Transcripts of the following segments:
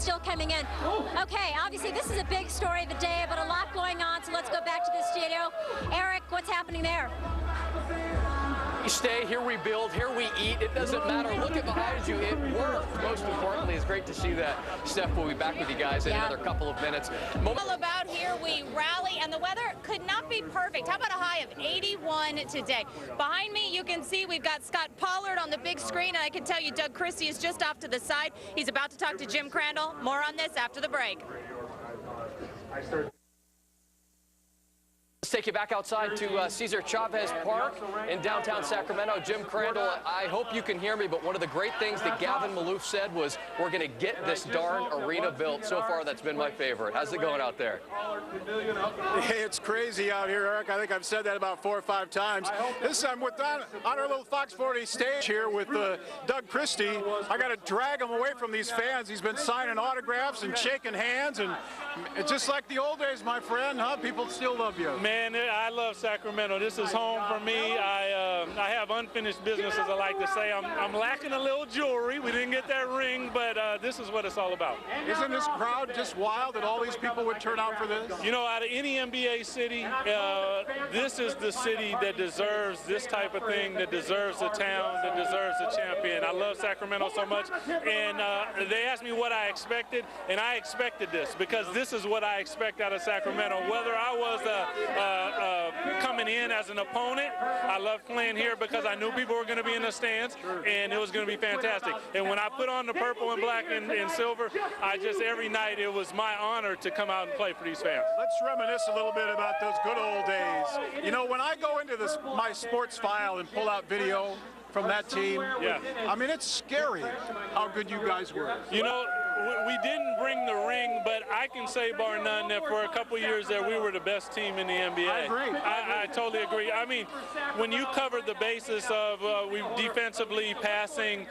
still coming in. Okay, obviously this is a big story of the day, but a lot going on, so let's go back to the studio. Eric, what's happening there? We stay, here we build, here we eat. It doesn't matter. Look at behind you. It worked. Most importantly, it's great to see that. Steph will be back with you guys in another couple of minutes. All about here, we rally, and the weather could not be perfect. How about a high of 81 today? Behind me, you can see we've got Scott Pollard on the big screen, and I can tell you Doug Christie is just off to the side. He's about to talk to Jim Crandall. More on this after the break. Let's take you back outside to Cesar Chavez Park in downtown Sacramento. Jim Crandall, I hope you can hear me, but one of the great things that Gavin Maloof said was, we're going to get this darn arena built. So far, that's been my favorite. How's it going out there? Hey, it's crazy out here, Eric. I think I've said that about 4 or 5 times. This time, on our little Fox 40 stage here with Doug Christie, I got to drag him away from these fans. He's been signing autographs and shaking hands, and it's just like the old days, my friend, huh? People still love you. Man, I love Sacramento. This is home for me. I have unfinished business, as I like to say. I'm lacking a little jewelry. We didn't get that ring, but this is what it's all about. Isn't this crowd just wild that all these people would turn out for this? You know, out of any NBA city, this is the city that deserves this type of thing, that deserves a town, that deserves a champion. I love Sacramento so much, and they asked me what I expected, and I expected this, because this is what I expect out of Sacramento. Whether I was coming in as an opponent, I love playing here because I knew people were going to be in the stands, and it was going to be fantastic. And when I put on the purple and black and silver, every night it was my honor to come out and play for these fans. Let's reminisce a little bit about those good old days. You know, when I go into my sports file and pull out video from that team, I mean, it's scary how good you guys were. You know, we didn't bring the ring, but I can say bar none that for a couple years there we were the best team in the NBA. I agree. I totally agree. I mean, when you covered the basis of we defensively, passing,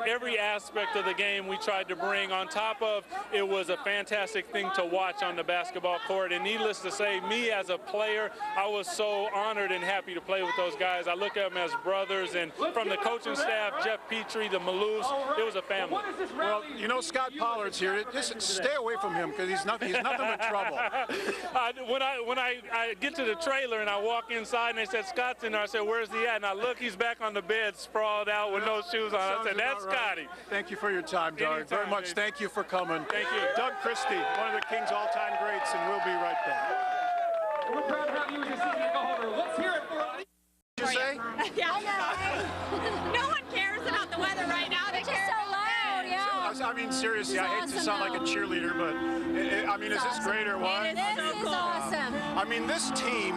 every aspect of the game we tried to bring, on top of it was a fantastic thing to watch on the basketball court. And needless to say, me as a player, I was so honored and happy to play with those guys. I look at them as brothers, and from the coaching staff, Jeff Petrie, the Maloofs, it was a family. Well, you know, Scott Pollard's here. Just stay away from him, because he's nothing but trouble. When I get to the trailer and I walk inside and they said Scott's in there, I said, where's he at? And I look, he's back on the bed, sprawled out with no shoes on. I said, that's Scotty. Thank you for your time, Doug. Very much. Thank you for coming. Thank you. Doug Christie, one of the Kings' all-time greats, and we'll be right back. We're proud to have you as a season ticket holder. Let's hear it for What did you say? No one cares about the weather right now. They care. So loud, yeah. I mean, seriously, I hate to sound like a cheerleader, but I mean, is this great or what? This is awesome. I mean, this team,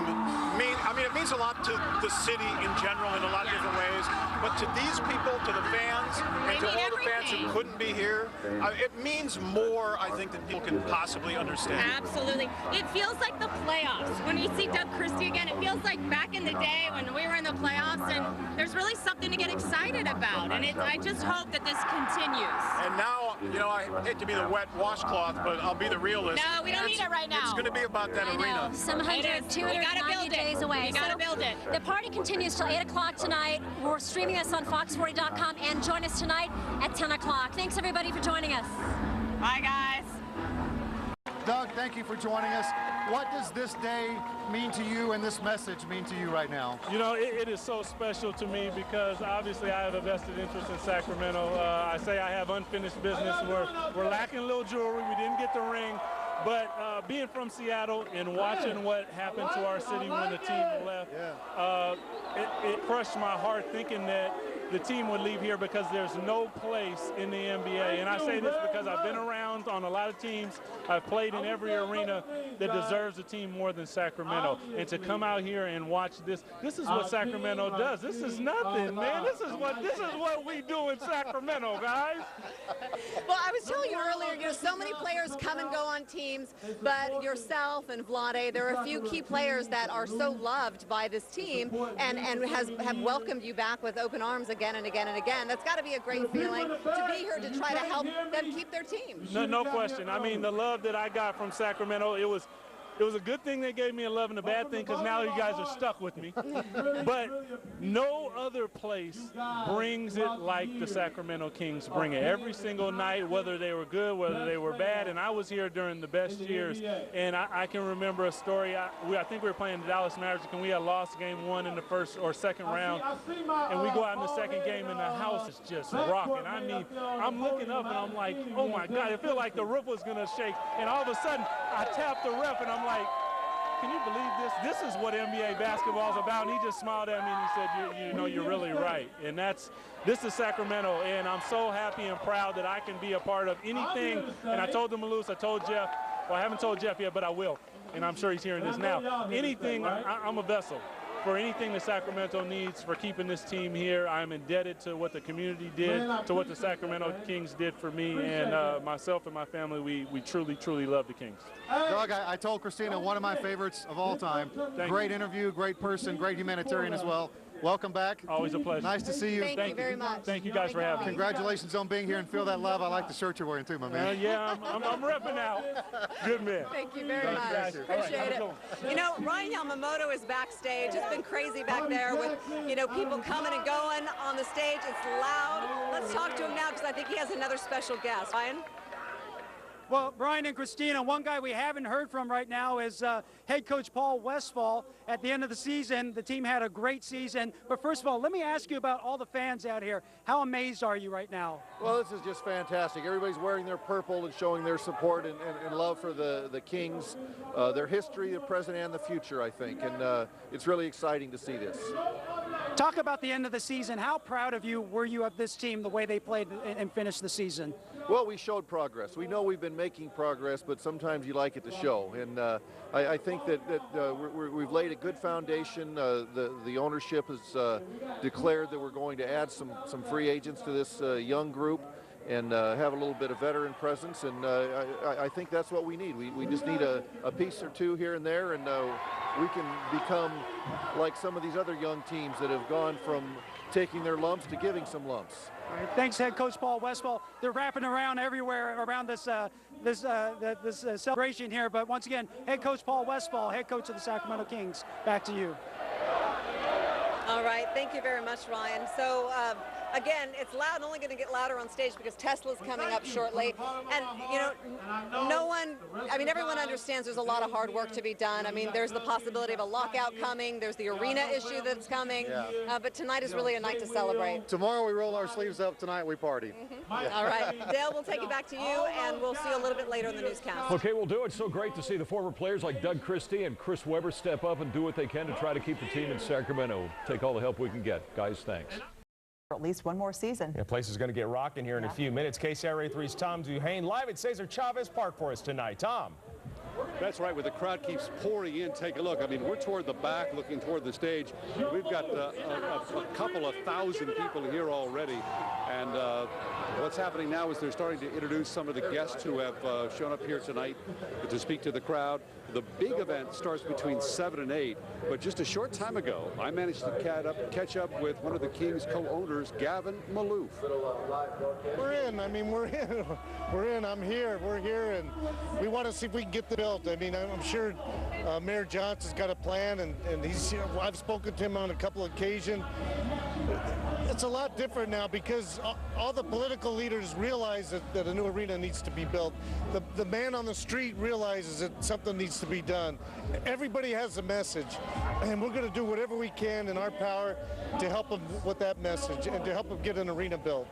it means a lot to the city in general in a lot of different ways, but to these people, to the fans, and to all the fans who couldn't be here, it means more, I think, than people can possibly understand. Absolutely. It feels like the playoffs. When you see Doug Christie again, it feels like back in the day when we were in the playoffs, and there's really something to get excited about, and I just hope that this continues. And now, you know, I hate to be the wet washcloth, but I'll be the realist. No, we don't need it right now. It's going to be about that arena. Some 290 days away. You gotta build it. The party continues till 8 o'clock tonight. We're streaming this on fox40.com, and join us tonight at 10 o'clock. Thanks, everybody, for joining us. Bye, guys. Doug, thank you for joining us. What does this day mean to you, and this message mean to you right now? You know, it is so special to me because obviously I have a vested interest in Sacramento. I say I have unfinished business. We're lacking a little jewelry. We didn't get the ring. But being from Seattle and watching what happened to our city when the team left, it crushed my heart thinking that the team would leave here because there's no place in the NBA. And I say this because I've been around on a lot of teams. I've played in every arena that deserves a team more than Sacramento. And to come out here and watch this is what Sacramento does. This is nothing, man. This is what we do in Sacramento, guys. Well, I was telling you earlier, you know, so many players come and go on teams, but yourself and Vlade, there are a few key players that are so loved by this team and have welcomed you back with open arms again and again and again. That's got to be a great feeling to be here to try to help them keep their team. No question. I mean, the love that I got from Sacramento, it was it was a good thing they gave me 11, a bad thing because now you guys are stuck with me. But no other place brings it like the Sacramento Kings bring it. Every single night, whether they were good, whether they were bad, and I was here during the best years, and I can remember a story. I think we were playing the Dallas Mavericks, and we had lost game 1 in the first or second round, and we go out in the second game, and the house is just rocking. I mean, I'm looking up, and I'm like, oh, my God, it felt like the roof was going to shake, and all of a sudden, I tapped the ref, and I'm like, can you believe this? This is what NBA basketball is about. And he just smiled at me and he said, you know, you're really right. And this is Sacramento, and I'm so happy and proud that I can be a part of anything. And I told the Maloofs, I told Jeff, well, I haven't told Jeff yet, but I will. And I'm sure he's hearing this now. Anything, I'm a vessel. For anything that Sacramento needs for keeping this team here, I'm indebted to what the community did, to what the Sacramento Kings did for me, and myself and my family, we truly, truly love the Kings. Doug, I told Christina, one of my favorites of all time. Great interview, great person, great humanitarian as well. Welcome back. Always a pleasure. Nice to see you. Thank you very much. Thank you guys for having me. Congratulations on being here and feel that love. I like the shirt you're wearing too, my man. Yeah, I'm repping out. Good man. Thank you very much. Appreciate it. You know, Ryan Yamamoto is backstage. It's been crazy back there with, you know, people coming and going on the stage. It's loud. Let's talk to him now because I think he has another special guest. Ryan? Well, Brian and Christina, one guy we haven't heard from right now is head coach Paul Westphal. At the end of the season, the team had a great season. But first of all, let me ask you about all the fans out here. How amazed are you right now? Well, this is just fantastic. Everybody's wearing their purple and showing their support and love for the Kings, their history, the present, and the future, I think. And it's really exciting to see this. Talk about the end of the season. How proud of you were you of this team, the way they played and finished the season? Well, we showed progress. We know we've been making progress, but sometimes you like it to show. And I think that we've laid a good foundation. The ownership has declared that we're going to add some free agents to this young group and have a little bit of veteran presence. And I think that's what we need. We just need a piece or two here and there, and we can become like some of these other young teams that have gone from taking their lumps to giving some lumps. All right, thanks, head coach Paul Westphal. They're wrapping around everywhere around this celebration here. But once again, head coach Paul Westphal, head coach of the Sacramento Kings. Back to you. All right, thank you very much, Ryan. So, again, it's loud, only going to get louder on stage because Tesla's coming up shortly. And, you know, everyone understands there's a lot of hard work to be done. I mean, there's the possibility of a lockout coming. There's the arena issue that's coming. Yeah. But tonight is really a night to celebrate. Tomorrow we roll our sleeves up. Tonight we party. All right. Dale, we'll take it back to you, and we'll see you a little bit later in the newscast. Okay, we'll do it. So great to see the former players like Doug Christie and Chris Webber step up and do what they can to try to keep the team in Sacramento. Take all the help we can get. Guys, thanks. For at least one more season. Yeah, place is going to get rocking here in a few minutes. KCRA 3's Tom Duhane live at Cesar Chavez Park for us tonight. Tom. That's right, where the crowd keeps pouring in. Take a look. I mean, we're toward the back, looking toward the stage. We've got a couple of thousand people here already. And what's happening now is they're starting to introduce some of the guests who have shown up here tonight to speak to the crowd. The big event starts between 7 and 8, but just a short time ago, I managed to catch up with one of the Kings co-owners, Gavin Maloof. We're in. I mean, we're in. We're in. I'm here. We're here, and we want to see if we can get the built. I mean, I'm sure Mayor Johnson's got a plan, and he's. I've spoken to him on a couple of occasions. It's a lot different now because all the political leaders realize that a new arena needs to be built. The man on the street realizes that something needs to be done. Everybody has a message, and we're going to do whatever we can in our power to help them with that message and to help them get an arena built.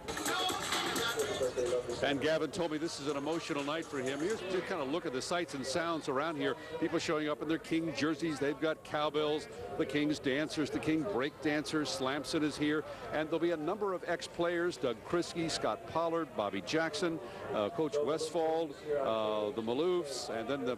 And Gavin told me this is an emotional night for him. Here's to kind of look at the sights and sounds around here. People showing up in their King jerseys. They've got cowbells, the King's dancers, the King break dancers. Slamson is here. And there'll be a number of ex-players, Doug Christie, Scott Pollard, Bobby Jackson, Coach Westphal, the Maloofs, and then the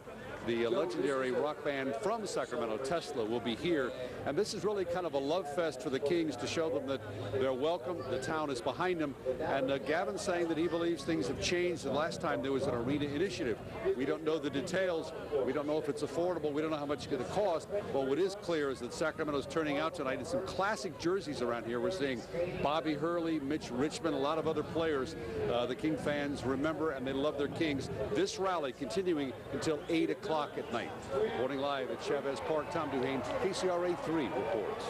legendary rock band from Sacramento, Tesla, will be here. And this is really kind of a love fest for the Kings to show them that they're welcome. The town is behind them. And Gavin's saying that he believes things have changed. The last time there was an arena initiative. We don't know the details. We don't know if it's affordable. We don't know how much it's going to cost. But what is clear is that Sacramento's turning out tonight in some classic jerseys around here. We're seeing Bobby Hurley, Mitch Richmond, a lot of other players. The King fans remember and they love their Kings. This rally continuing until 8 o'clock. o'clock at night. Reporting live at Chavez Park, Tom Duhane, KCRA 3 reports.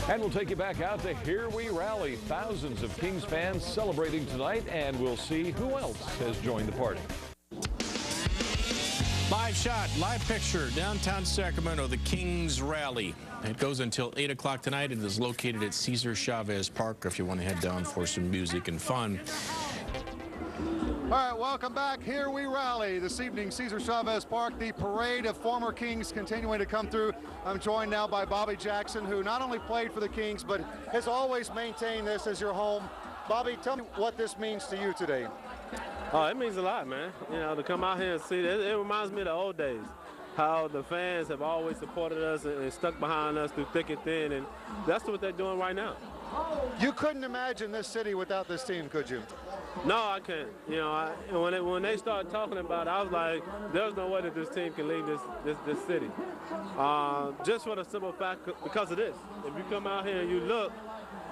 And we'll take you back out to Here We Rally. Thousands of Kings fans celebrating tonight, and we'll see who else has joined the party. Live shot, live picture, downtown Sacramento, the Kings Rally. It goes until 8 o'clock tonight. It is located at Cesar Chavez Park if you want to head down for some music and fun. All right, welcome back. Here we rally this evening, Cesar Chavez Park. The parade of former Kings continuing to come through. I'm joined now by Bobby Jackson, who not only played for the Kings, but has always maintained this as your home. Bobby, tell me what this means to you today. Oh, it means a lot, man. You know, to come out here and see that, it reminds me of the old days, how the fans have always supported us and stuck behind us through thick and thin, and that's what they're doing right now. You couldn't imagine this city without this team, could you? No, I can't. You know, when they started talking about it, I was like, there's no way that this team can leave this city. Just for the simple fact, because of this. If you come out here and you look,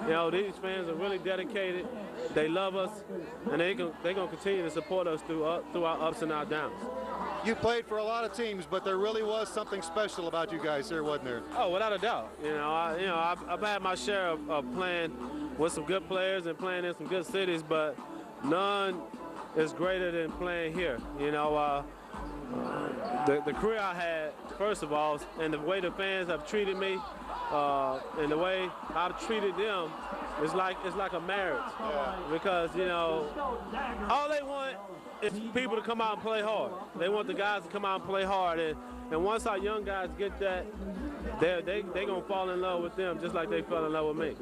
you know, these fans are really dedicated. They love us, and they're going to continue to support us through our ups and our downs. You played for a lot of teams, but there really was something special about you guys here, wasn't there? Oh, without a doubt. You know, I've had my share of playing with some good players and playing in some good cities, but none is greater than playing here. You know, the career I had, first of all, and the way the fans have treated me, and the way I've treated them, it's like a marriage. Yeah. Because, you know, all they want is people to come out and play hard. They want the guys to come out and play hard. And once our young guys get that, they're going to fall in love with them just like they fell in love with me.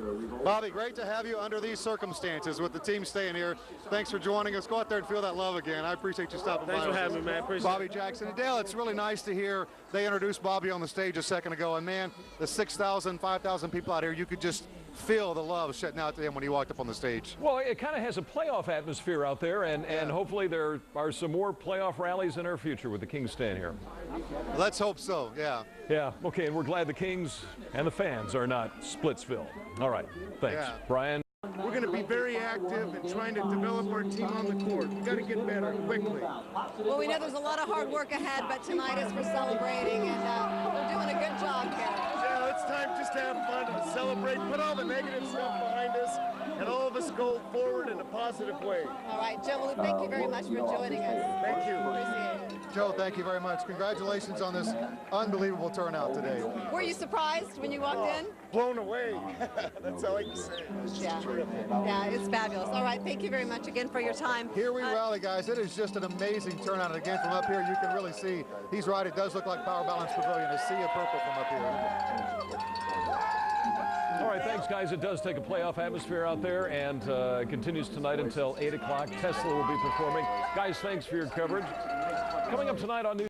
Bobby, great to have you under these circumstances with the team staying here. Thanks for joining us. Go out there and feel that love again. I appreciate you stopping by. Thanks for having me, man. Appreciate Bobby it. Jackson. And Dale, it's really nice to hear they introduced Bobby on the stage a second ago. And, man, the 6,000, 5,000 people out here, you could just feel the love shutting out to him when he walked up on the stage. Well, it kind of has a playoff atmosphere out there, and hopefully there are some more playoff rallies in our future with the Kings staying here. Let's hope so, yeah. Yeah, okay, and we're glad the Kings and the fans are not Splitsville. All right, thanks. Yeah. Brian? We're going to be very active in trying to develop our team on the court. We've got to get better quickly. Well, we know there's a lot of hard work ahead, but tonight is for celebrating, and we're doing a good job here. Yeah, it's time just to have fun and celebrate, put all the negative stuff behind us, and all of us go forward in a positive way. All right, Joe, well, thank you very much for joining us. Thank you. Appreciate it. Joe, thank you very much. Congratulations on this unbelievable turnout today. Were you surprised when you walked in? Blown away. That's all I can say. It's Yeah. terrific. Yeah, it's fabulous. All right, thank you very much again for your time. Here we rally, guys. It is just an amazing turnout. And again, from up here, you can really see, he's right, it does look like Power Balance Pavilion, a sea of purple from up here. All right, thanks, guys. It does take a playoff atmosphere out there, and it continues tonight until 8 o'clock. Tesla will be performing. Guys, thanks for your coverage. Coming up tonight on News.